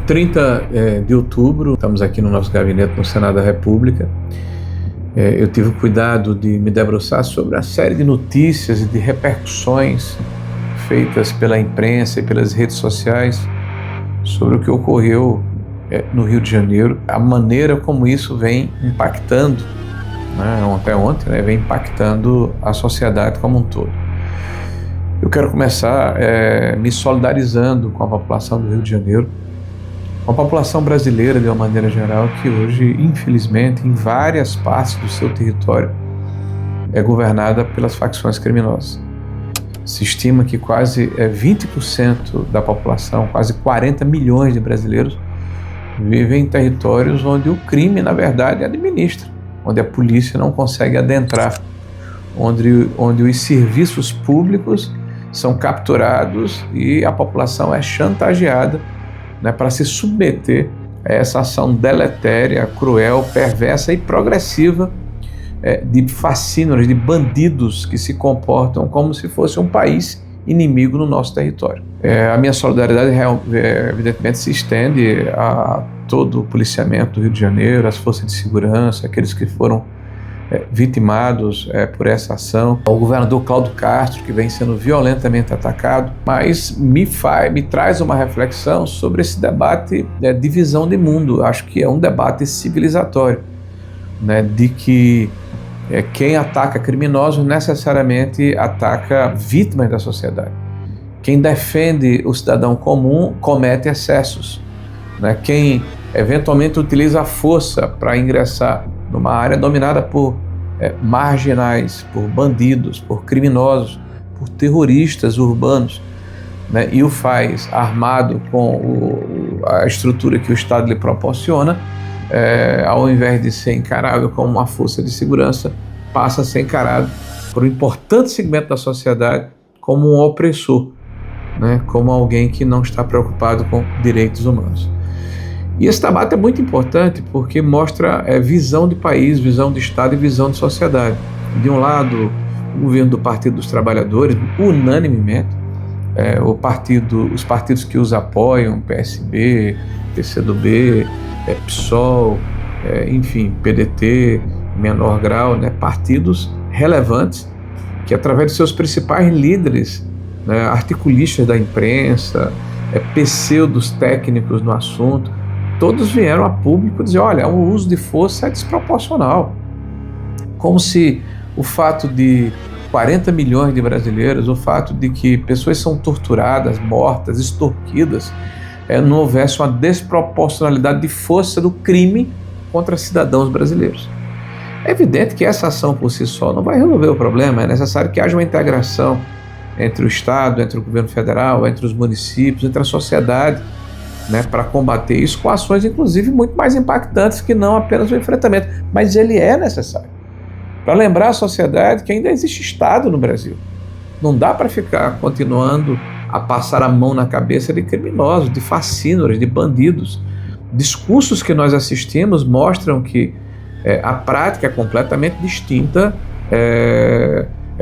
30 de outubro, estamos aqui no nosso gabinete no Senado da República. Eu tive o cuidado de me debruçar sobre a série de notícias e de repercussões feitas pela imprensa e pelas redes sociais sobre o que ocorreu no Rio de Janeiro, a maneira como isso vem impactando, até ontem, vem impactando a sociedade como um todo. Eu quero começar me solidarizando com a população do Rio de Janeiro, com a população brasileira de uma maneira geral, que hoje, infelizmente, em várias partes do seu território, é governada pelas facções criminosas. Se estima que quase 20% da população, quase 40 milhões de brasileiros, vivem em territórios onde o crime, na verdade, administra, onde a polícia não consegue adentrar, onde os serviços públicos são capturados e a população é chantageada para se submeter a essa ação deletéria, cruel, perversa e progressiva de fascínoras, de bandidos que se comportam como se fosse um país inimigo no nosso território. A minha solidariedade evidentemente se estende a todo o policiamento do Rio de Janeiro, as forças de segurança, aqueles que foram vitimados por essa ação, ao governador Cláudio Castro, que vem sendo violentamente atacado, mas me traz uma reflexão sobre esse debate de visão de mundo. Acho que é um debate civilizatório, de que quem ataca criminosos necessariamente ataca vítimas da sociedade. Quem defende o cidadão comum comete excessos. Quem eventualmente utiliza a força para ingressar numa área dominada por marginais, por bandidos, por criminosos, por terroristas urbanos, e o faz armado com a estrutura que o Estado lhe proporciona, ao invés de ser encarado como uma força de segurança, passa a ser encarado por um importante segmento da sociedade como um opressor, como alguém que não está preocupado com direitos humanos. E esse debate é muito importante porque mostra visão de país, visão de Estado e visão de sociedade. De um lado, o governo do Partido dos Trabalhadores, unanimemente, os partidos que os apoiam, PSB, PCdoB, PSOL, enfim, PDT, em menor grau, partidos relevantes que, através de seus principais líderes, articulistas da imprensa, pseudos técnicos no assunto, todos vieram a público dizer, olha, o uso de força é desproporcional. Como se o fato de 40 milhões de brasileiros, o fato de que pessoas são torturadas, mortas, extorquidas, não houvesse uma desproporcionalidade de força do crime contra cidadãos brasileiros. É evidente que essa ação por si só não vai resolver o problema, é necessário que haja uma integração entre o Estado, entre o governo federal, entre os municípios, entre a sociedade, para combater isso com ações, inclusive, muito mais impactantes que não apenas o enfrentamento. Mas ele é necessário para lembrar a sociedade que ainda existe Estado no Brasil. Não dá para ficar continuando a passar a mão na cabeça de criminosos, de fascínoras, de bandidos. Discursos que nós assistimos mostram que a prática é completamente distinta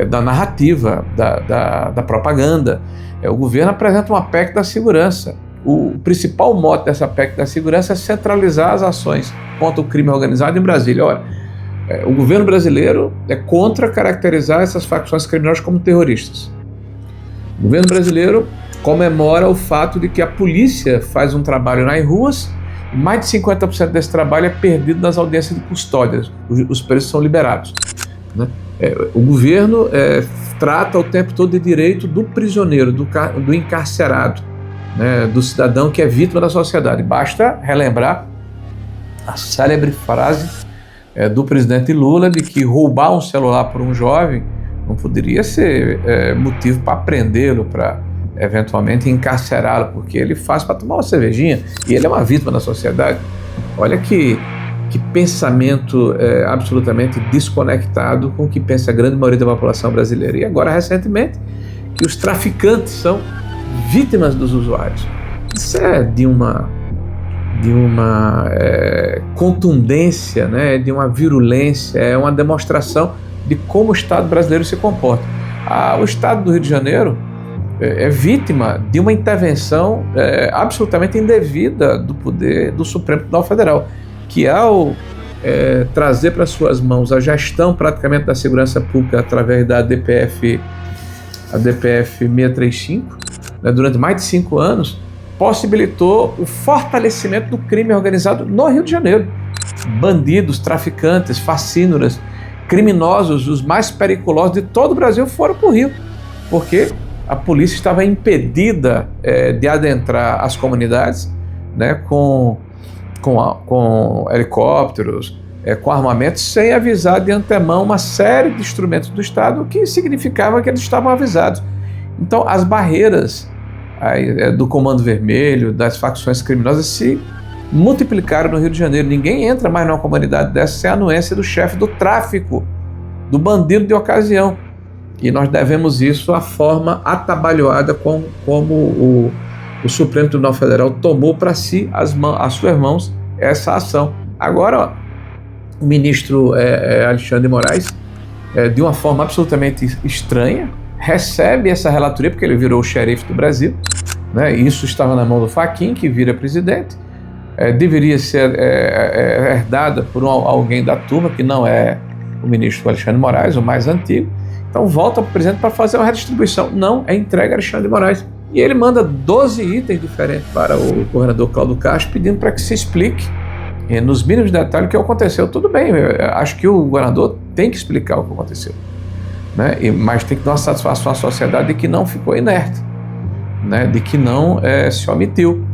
da narrativa, da propaganda. O governo apresenta uma PEC da segurança. O principal mote dessa PEC da segurança é centralizar as ações contra o crime organizado em Brasília. Olha, o governo brasileiro é contra caracterizar essas facções criminosas como terroristas. O governo brasileiro comemora o fato de que a polícia faz um trabalho nas ruas e mais de 50% desse trabalho é perdido nas audiências de custódia. Os presos são liberados. O governo trata o tempo todo de direito do prisioneiro, do encarcerado, do cidadão que é vítima da sociedade. Basta relembrar a célebre frase do presidente Lula de que roubar um celular por um jovem não poderia ser motivo para prendê-lo, para eventualmente encarcerá-lo, porque ele faz para tomar uma cervejinha e ele é uma vítima da sociedade. Olha que pensamento absolutamente desconectado com o que pensa a grande maioria da população brasileira. E agora, recentemente, que os traficantes são vítimas dos usuários. Isso é de uma contundência, de uma virulência, é uma demonstração de como o Estado brasileiro se comporta. O Estado do Rio de Janeiro é vítima de uma intervenção absolutamente indevida do poder do Supremo Tribunal Federal, que ao trazer para suas mãos a gestão praticamente da segurança pública através da ADPF, a DPF 635, durante mais de 5 anos, possibilitou o fortalecimento do crime organizado no Rio de Janeiro. Bandidos, traficantes, facínoras, criminosos, os mais periculosos de todo o Brasil foram para o Rio, porque a polícia estava impedida de adentrar as comunidades, né, com helicópteros, com armamentos, sem avisar de antemão uma série de instrumentos do Estado, o que significava que eles estavam avisados. Então, as barreiras do Comando Vermelho, das facções criminosas, se multiplicaram no Rio de Janeiro. Ninguém entra mais numa comunidade dessa sem a anuência do chefe do tráfico, do bandido de ocasião. E nós devemos isso à forma atabalhoada como o Supremo Tribunal Federal tomou para si, as suas mãos, essa ação. Agora, o ministro Alexandre de Moraes, de uma forma absolutamente estranha, recebe essa relatoria, porque ele virou o xerife do Brasil, né? Isso estava na mão do Fachin, que vira presidente, deveria ser herdada por alguém da turma, que não é o ministro Alexandre de Moraes, o mais antigo. Então volta para o presidente para fazer uma redistribuição. Não, é entregue a Alexandre de Moraes. E ele manda 12 itens diferentes para o governador Cláudio Castro, pedindo para que se explique nos mínimos detalhes o que aconteceu. Tudo bem, eu acho que o governador tem que explicar o que aconteceu, né? Mas tem que dar uma satisfação à sociedade de que não ficou inerte, né? De que não se omitiu.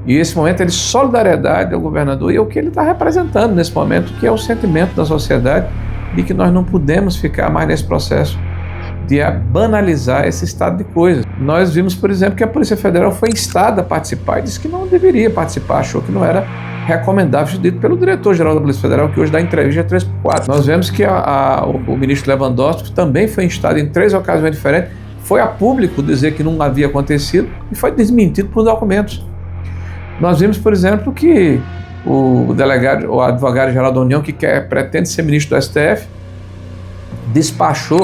E esse momento é de solidariedade ao governador e é o que ele está representando nesse momento, que é o sentimento da sociedade de que nós não podemos ficar mais nesse processo de banalizar esse estado de coisas. Nós vimos, por exemplo, que a Polícia Federal foi instada a participar e disse que não deveria participar, achou que não era recomendável, dito pelo diretor-geral da Polícia Federal, que hoje dá entrevista 3x4. Nós vemos que o ministro Lewandowski também foi instado em 3 ocasiões diferentes, foi a público dizer que não havia acontecido e foi desmentido por documentos. Nós vimos, por exemplo, que o advogado-geral da União, que pretende ser ministro do STF, despachou,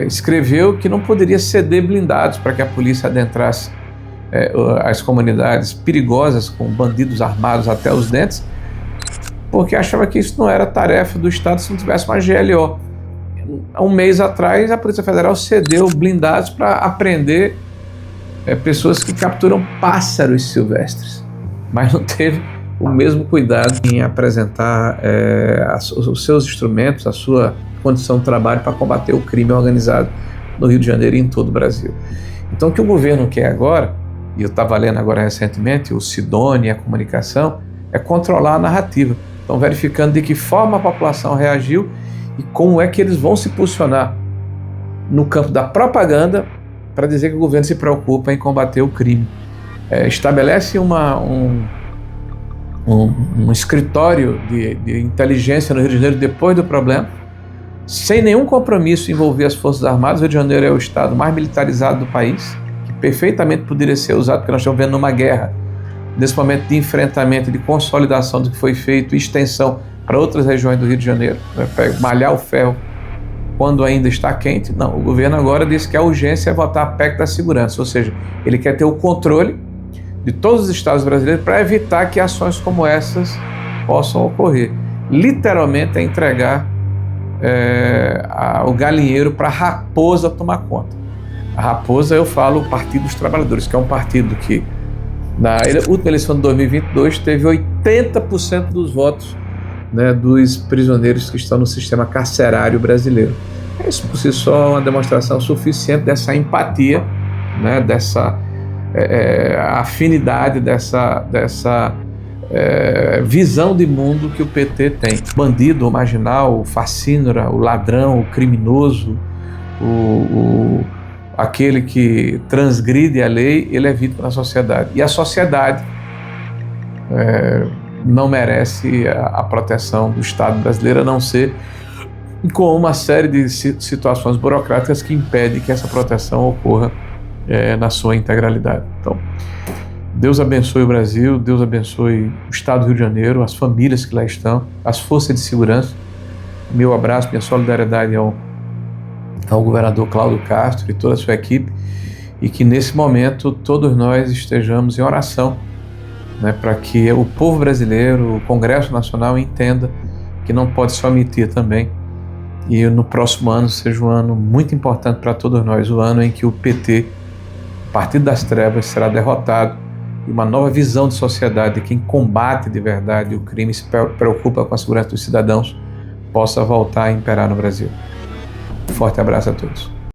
escreveu que não poderia ceder blindados para que a polícia adentrasse as comunidades perigosas com bandidos armados até os dentes, porque achava que isso não era tarefa do Estado se não tivesse uma GLO. Há um mês atrás, a Polícia Federal cedeu blindados para apreender pessoas que capturam pássaros silvestres, mas não teve o mesmo cuidado em apresentar os seus instrumentos, a sua condição de trabalho para combater o crime organizado no Rio de Janeiro e em todo o Brasil. Então, o que o governo quer agora, e eu estava lendo agora recentemente, o Sidone e a comunicação, é controlar a narrativa. Estão verificando de que forma a população reagiu e como é que eles vão se posicionar no campo da propaganda para dizer que o governo se preocupa em combater o crime. Estabelece um escritório de inteligência no Rio de Janeiro depois do problema, sem nenhum compromisso em envolver as Forças Armadas. O Rio de Janeiro é o estado mais militarizado do país, que perfeitamente poderia ser usado, porque nós estamos vendo uma guerra, nesse momento de enfrentamento, de consolidação do que foi feito e extensão para outras regiões do Rio de Janeiro, né, para malhar o ferro quando ainda está quente. Não, o governo agora disse que a urgência é votar a PEC da segurança, ou seja, ele quer ter o controle de todos os estados brasileiros para evitar que ações como essas possam ocorrer. Literalmente é entregar o galinheiro para a raposa tomar conta. A raposa, eu falo, o Partido dos Trabalhadores, que é um partido que na última eleição de 2022 teve 80% dos votos, né, dos prisioneiros que estão no sistema carcerário brasileiro. Isso por si só é uma demonstração suficiente dessa empatia, né, dessa afinidade, dessa visão de mundo que o PT tem. O bandido, o marginal, o facínora, o ladrão, o criminoso, aquele que transgride a lei, ele é vítima da sociedade. E a sociedade não merece a proteção do Estado brasileiro, a não ser com uma série de situações burocráticas que impedem que essa proteção ocorra na sua integralidade. Então, Deus abençoe o Brasil, Deus abençoe o Estado do Rio de Janeiro, as famílias que lá estão, as forças de segurança. Meu abraço, minha solidariedade ao ao governador Cláudio Castro e toda a sua equipe, e que nesse momento todos nós estejamos em oração, né, para que o povo brasileiro, o Congresso Nacional, entenda que não pode se omitir também, e no próximo ano seja um ano muito importante para todos nós, o ano em que o PT, Partido das Trevas, será derrotado e uma nova visão de sociedade, quem combate de verdade o crime e se preocupa com a segurança dos cidadãos, possa voltar a imperar no Brasil. Um forte abraço a todos.